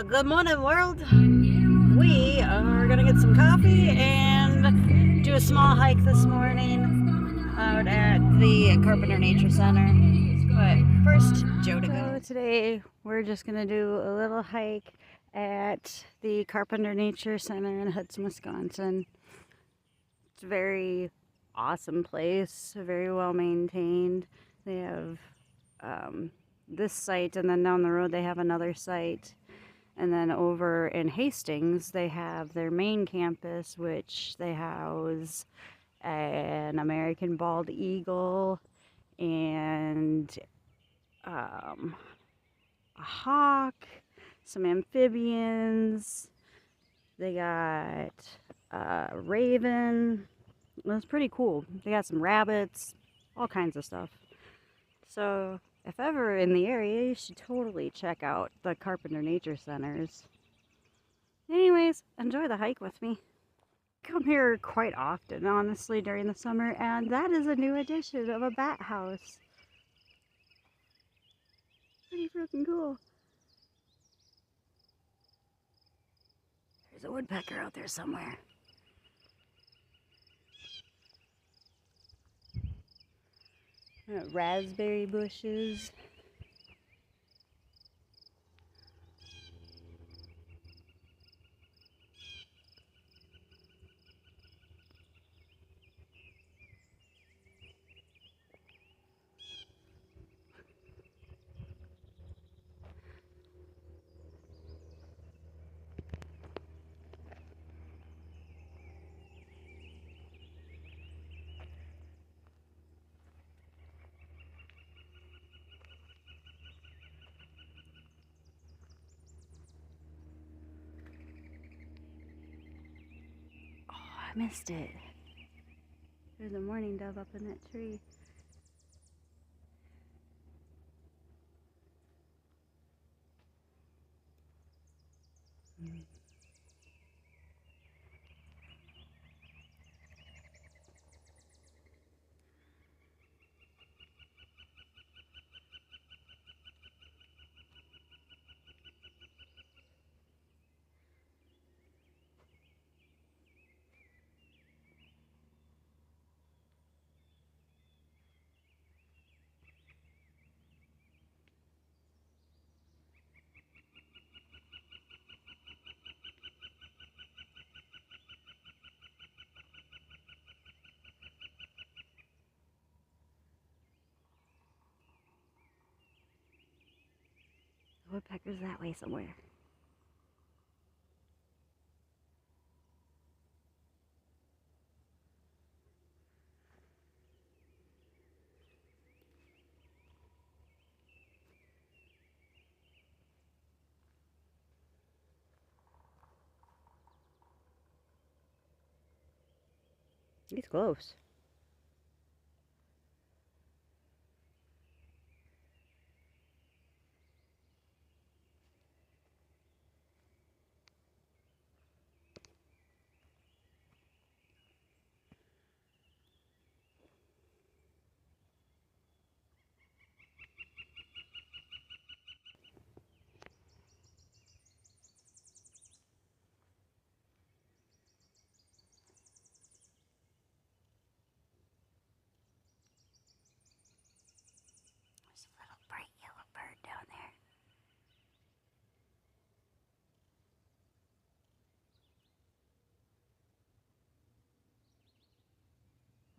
Good morning, world. We are gonna get some coffee and do a small hike this morning out at the Carpenter Nature Center. But first, Joe to go. So today we're just gonna do a little hike at the Carpenter Nature Center in Hudson, Wisconsin. It's a very awesome place, very well maintained. They have this site, and then down the road they have another site. And then over in Hastings, they have their main campus, which they house an American bald eagle and a hawk, some amphibians. They got a raven. It was pretty cool. They got some rabbits, all kinds of stuff. So if ever in the area, you should totally check out the Carpenter Nature Centers. Anyways, enjoy the hike with me. Come here quite often, honestly, during the summer, and that is a new addition of a bat house. Pretty freaking cool. There's a woodpecker out there somewhere. Raspberry bushes. I missed it. There's a mourning dove up in that tree. The woodpecker's that way somewhere. He's close. There's a little bright yellow bird down there.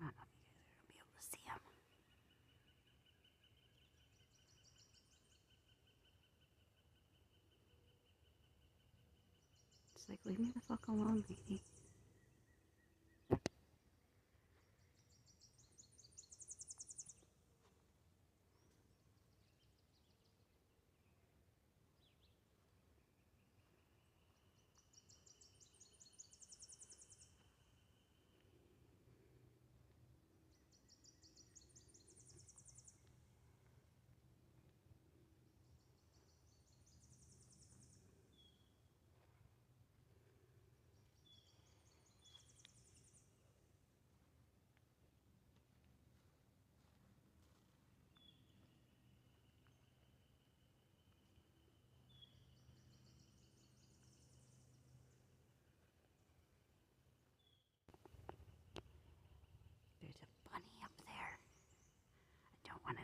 I don't know if you guys are going to be able to see him. It's like, leave me the fuck alone, lady.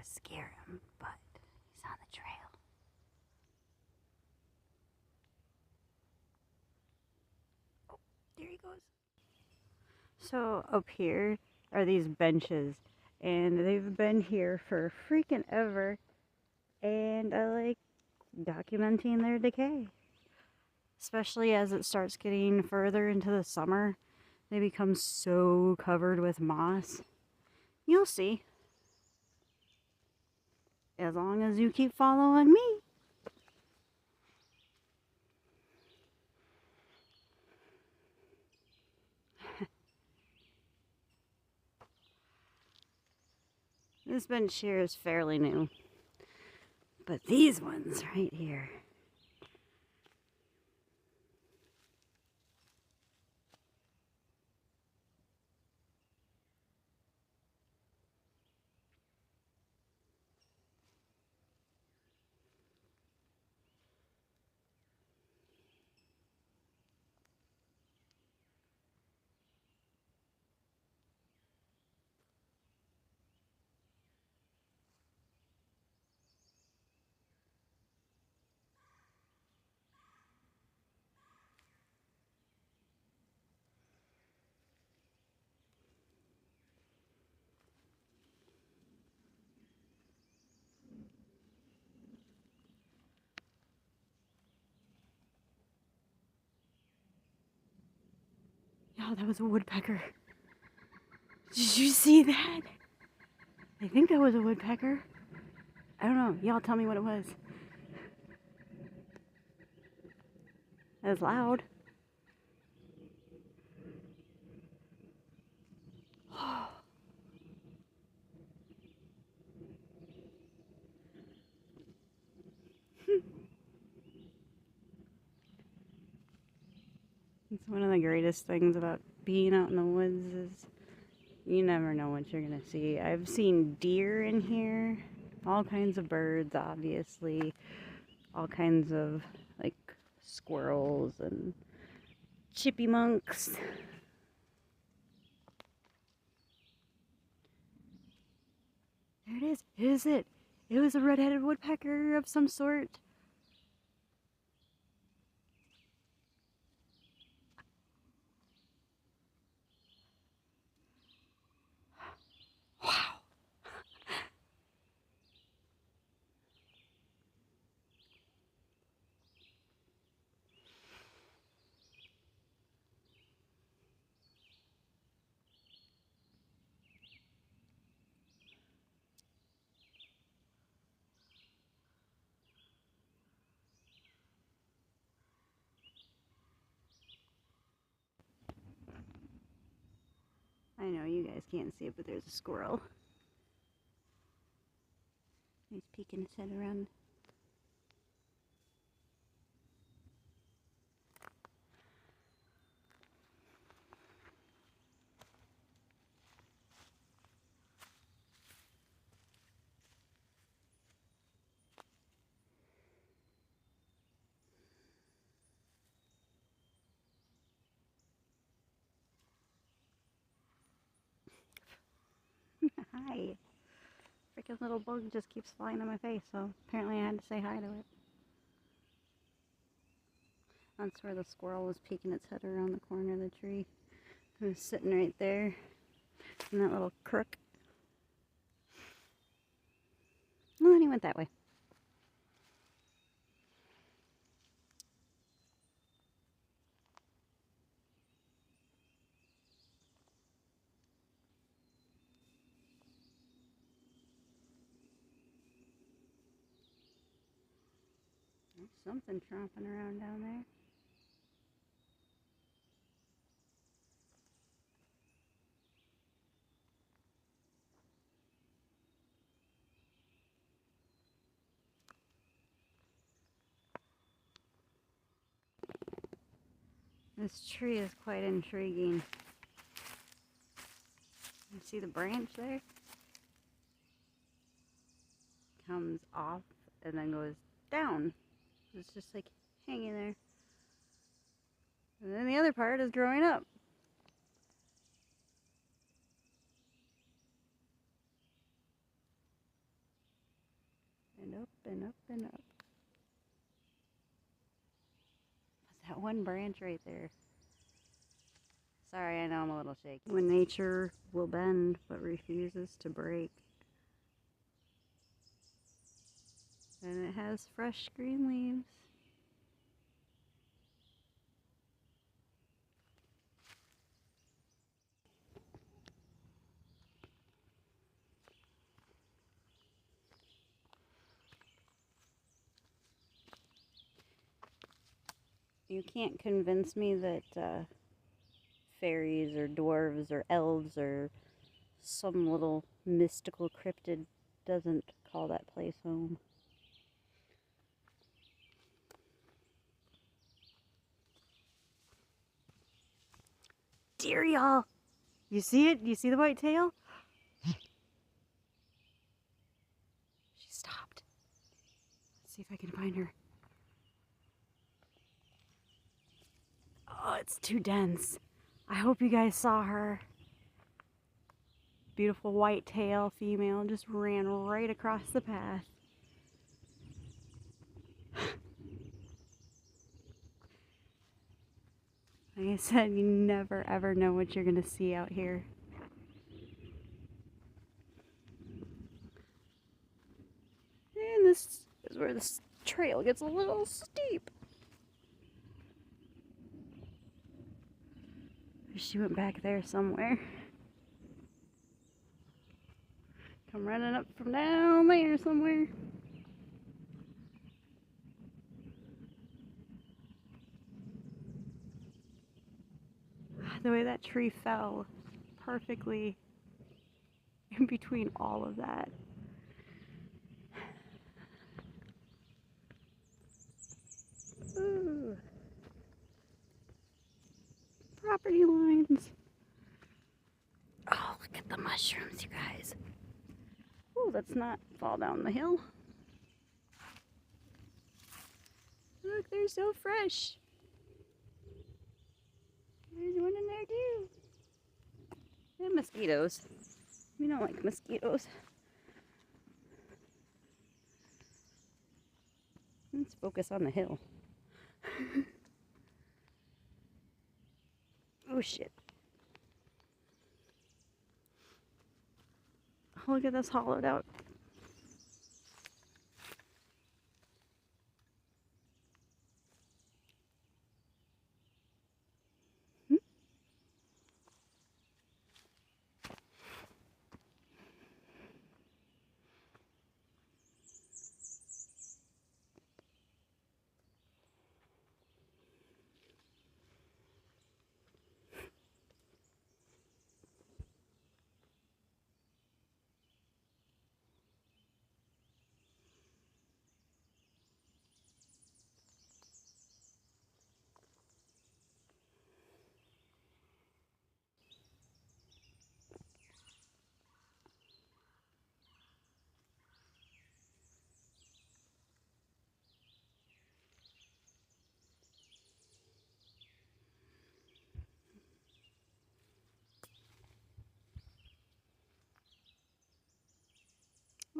scare him, but he's on the trail. Oh, there he goes. So up here are these benches, and they've been here for freaking ever, and I like documenting their decay. Especially as it starts getting further into the summer, they become so covered with moss. You'll see. As long as you keep following me. This bench here is fairly new. But these ones right here. Oh, that was a woodpecker. Did you see that? I think that was a woodpecker. I don't know. Y'all tell me what it was. It was loud. It's one of the greatest things about being out in the woods is you never know what you're gonna see. I've seen deer in here, all kinds of birds, obviously, all kinds of like squirrels and chipmunks. There it is. Is it? It was a red-headed woodpecker of some sort. Wow. I know you guys can't see it, but there's a squirrel. He's peeking his head around. Hi. Freaking little bug just keeps flying on my face, so apparently I had to say hi to it. That's where the squirrel was peeking its head around the corner of the tree. It was sitting right there in that little crook. And then he went that way. There's something tromping around down there. This tree is quite intriguing. You see the branch there? Comes off and then goes down. It's just like hanging there. And then the other part is growing up. and up and up. What's that one branch right there? Sorry, I know I'm a little shaky. When nature will bend but refuses to break. And it has fresh green leaves. You can't convince me that fairies or dwarves or elves or some little mystical cryptid doesn't call that place home. Dear y'all! You see it? You see the white tail? She stopped. Let's see if I can find her. Oh, it's too dense. I hope you guys saw her. Beautiful white tail female just ran right across the path. Like I said, you never ever know what you're gonna see out here. And this is where this trail gets a little steep. She went back there somewhere. Come running up from down there somewhere. The way that tree fell perfectly in between all of that. Ooh. Property lines. Oh, look at the mushrooms, you guys. Ooh, let's not fall down the hill. Look, they're so fresh. There's one in there too. And mosquitoes. We don't like mosquitoes. Let's focus on the hill. Oh shit. Oh, look at this hollowed out.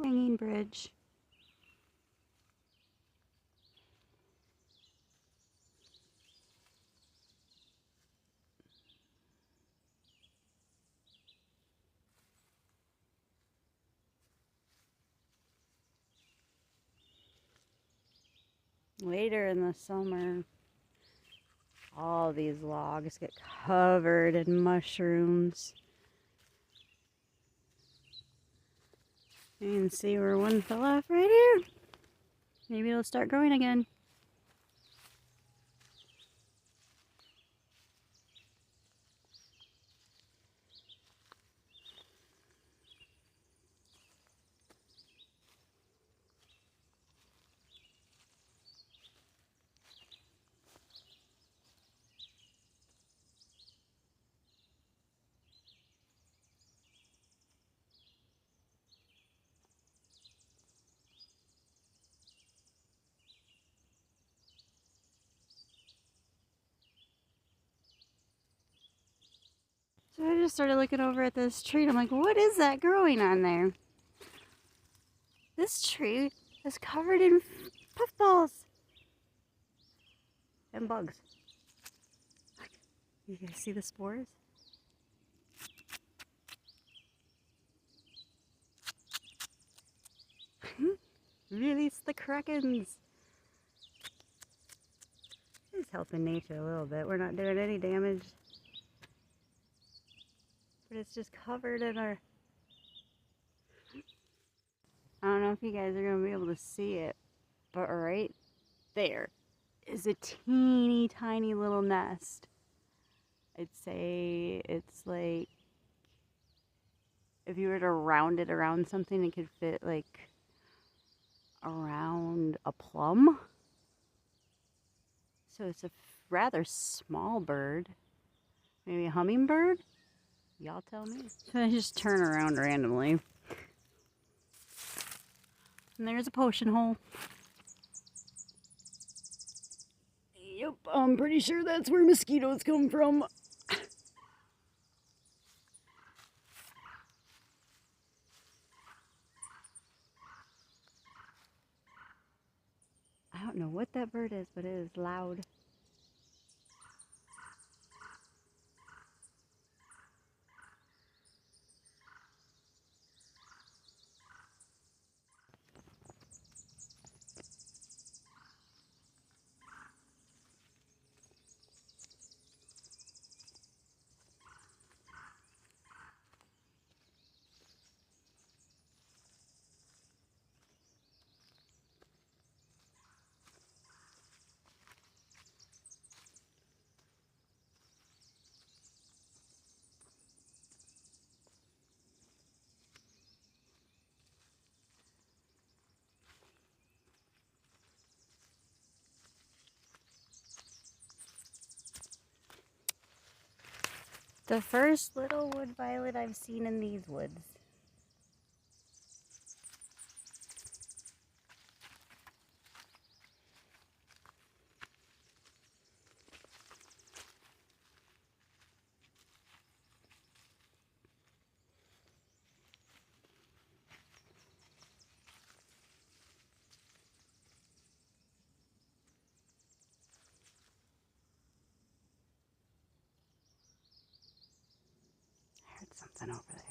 Hanging bridge. Later in the summer, all these logs get covered in mushrooms. You can see where one fell off right here. Maybe it'll start growing again. So I just started looking over at this tree and I'm like, what is that growing on there? This tree It's covered in puffballs and bugs. You guys see the spores? Release the krakens. Just helping nature a little bit. We're not doing any damage. But it's just covered in our... I don't know if you guys are going to be able to see it, but right there is a teeny tiny little nest. I'd say it's like, if you were to round it around something, it could fit like around a plum. So it's a rather small bird. Maybe a hummingbird? Y'all tell me. So I just turn around randomly. And there's a potion hole. Yep, I'm pretty sure that's where mosquitoes come from. I don't know what that bird is, but it is loud. The first little wood violet I've seen in these woods. I heard something over there.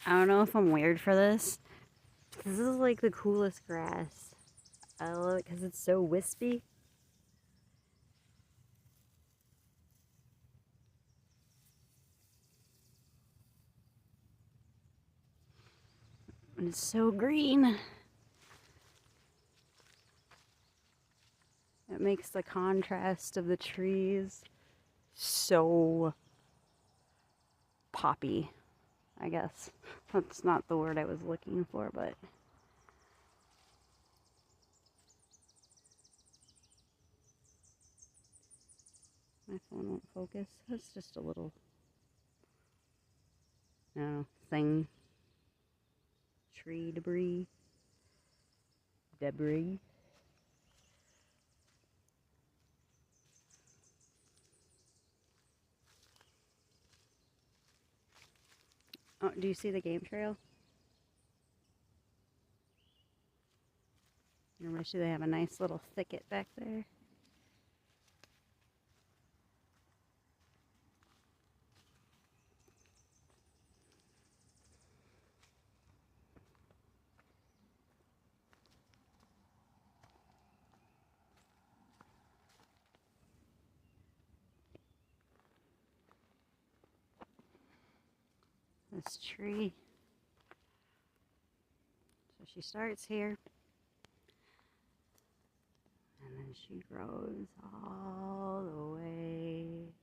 I don't know if I'm weird for this. This is like the coolest grass. I love it because it's so wispy. And it's so green. It makes the contrast of the trees so poppy, I guess. That's not the word I was looking for, but... My phone won't focus. That's just a little, thing. Tree debris. Oh, do you see the game trail? I see they have a nice little thicket back there. This tree. So she starts here. And then she grows all the way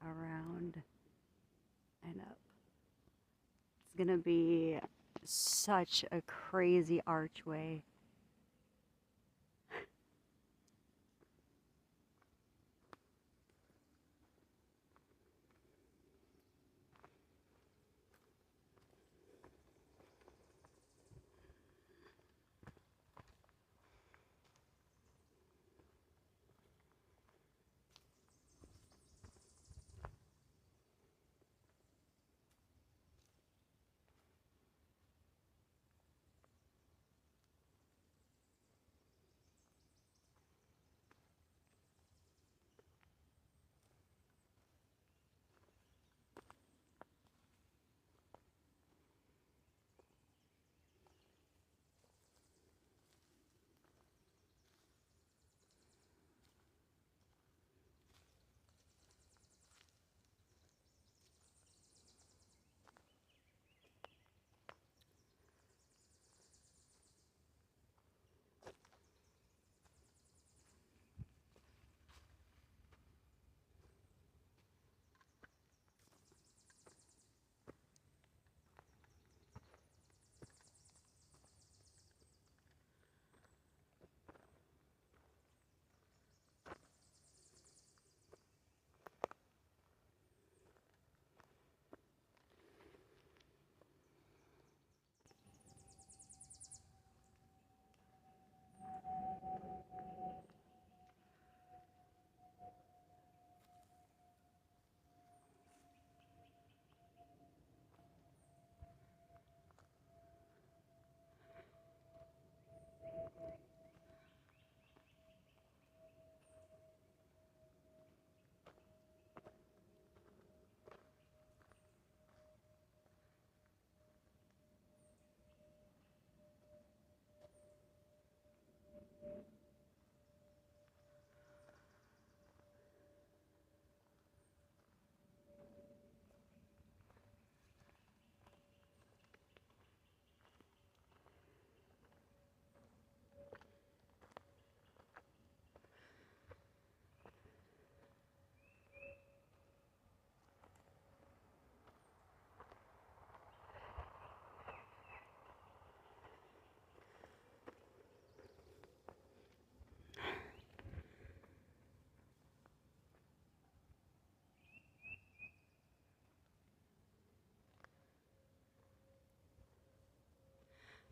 around and up. It's gonna be such a crazy archway.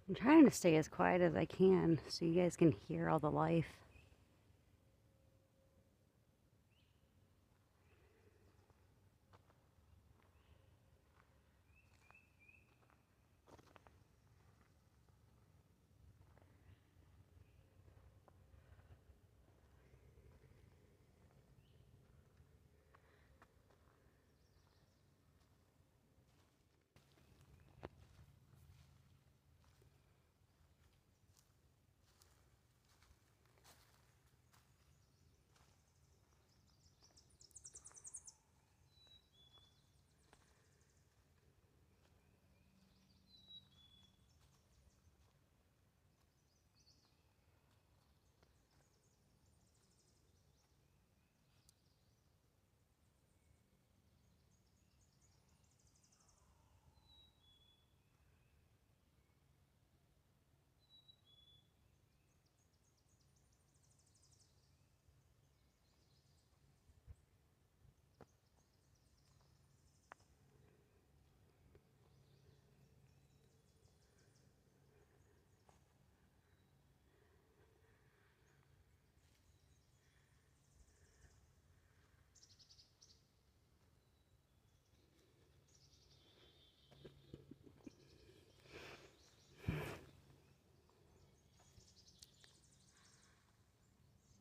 I'm trying to stay as quiet as I can so you guys can hear all the life.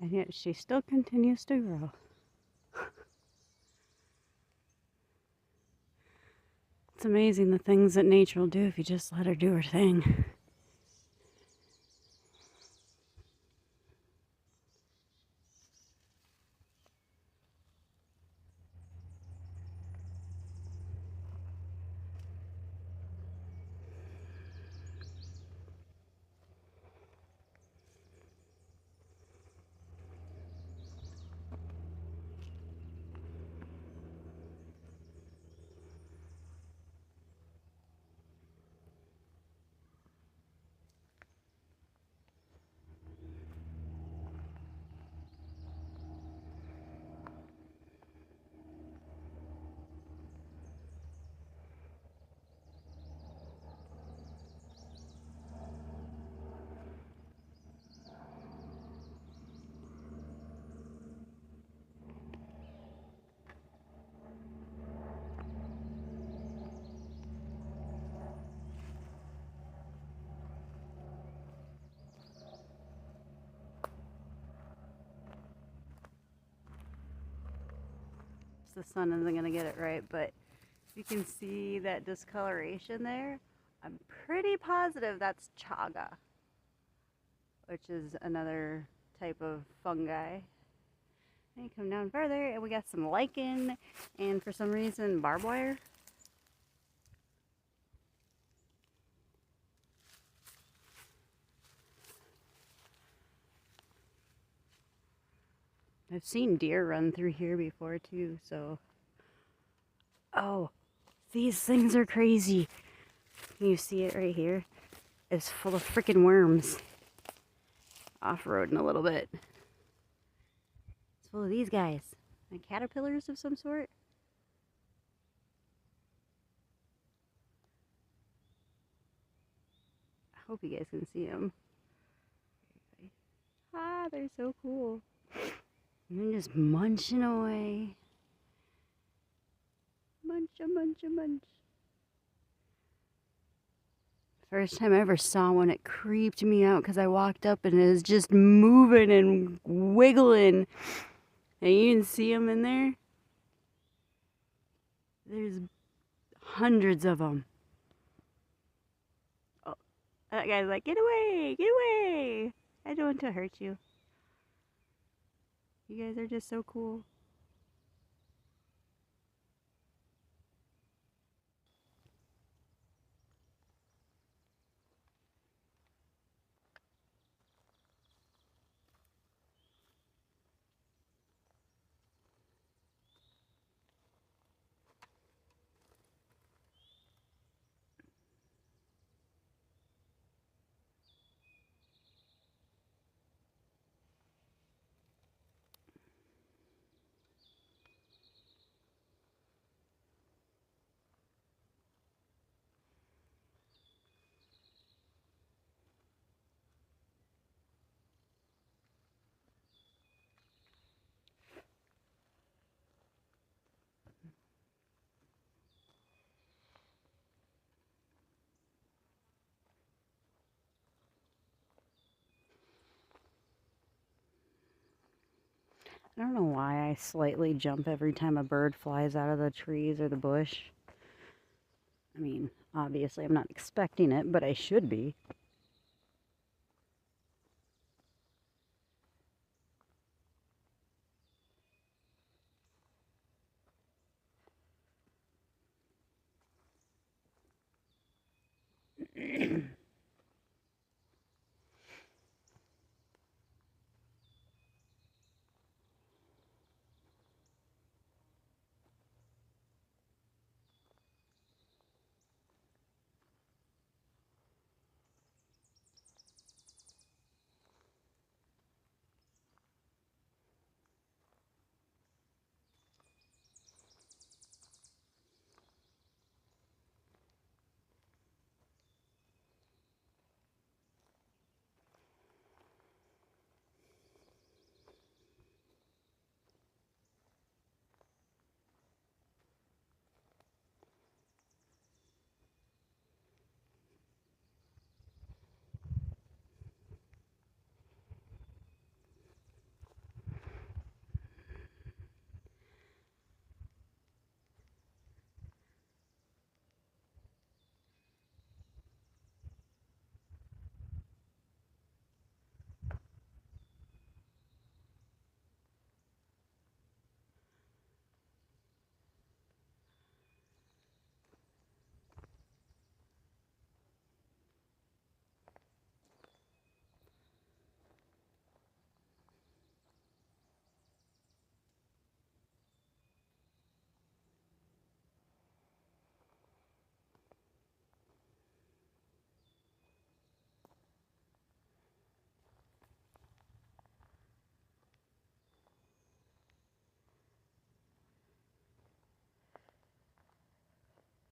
And yet she still continues to grow. It's amazing the things that nature will do if you just let her do her thing. The sun isn't going to get it right, but you can see that discoloration there. I'm pretty positive that's chaga, which is another type of fungi. And you come down further and we got some lichen and for some reason barbed wire. I've seen deer run through here before too, so. Oh, these things are crazy. Can you see it right here? It's full of freaking worms. Off-roading a little bit. It's full of these guys. Like caterpillars of some sort. I hope you guys can see them. Ah, they're so cool. And they're just munching away. Munch, munch, munch. First time I ever saw one, it creeped me out because I walked up and it was just moving and wiggling. And you can see them in there. There's hundreds of them. Oh, that guy's like, get away, get away. I don't want to hurt you. You guys are just so cool. I don't know why I slightly jump every time a bird flies out of the trees or the bush. I mean, obviously I'm not expecting it, but I should be.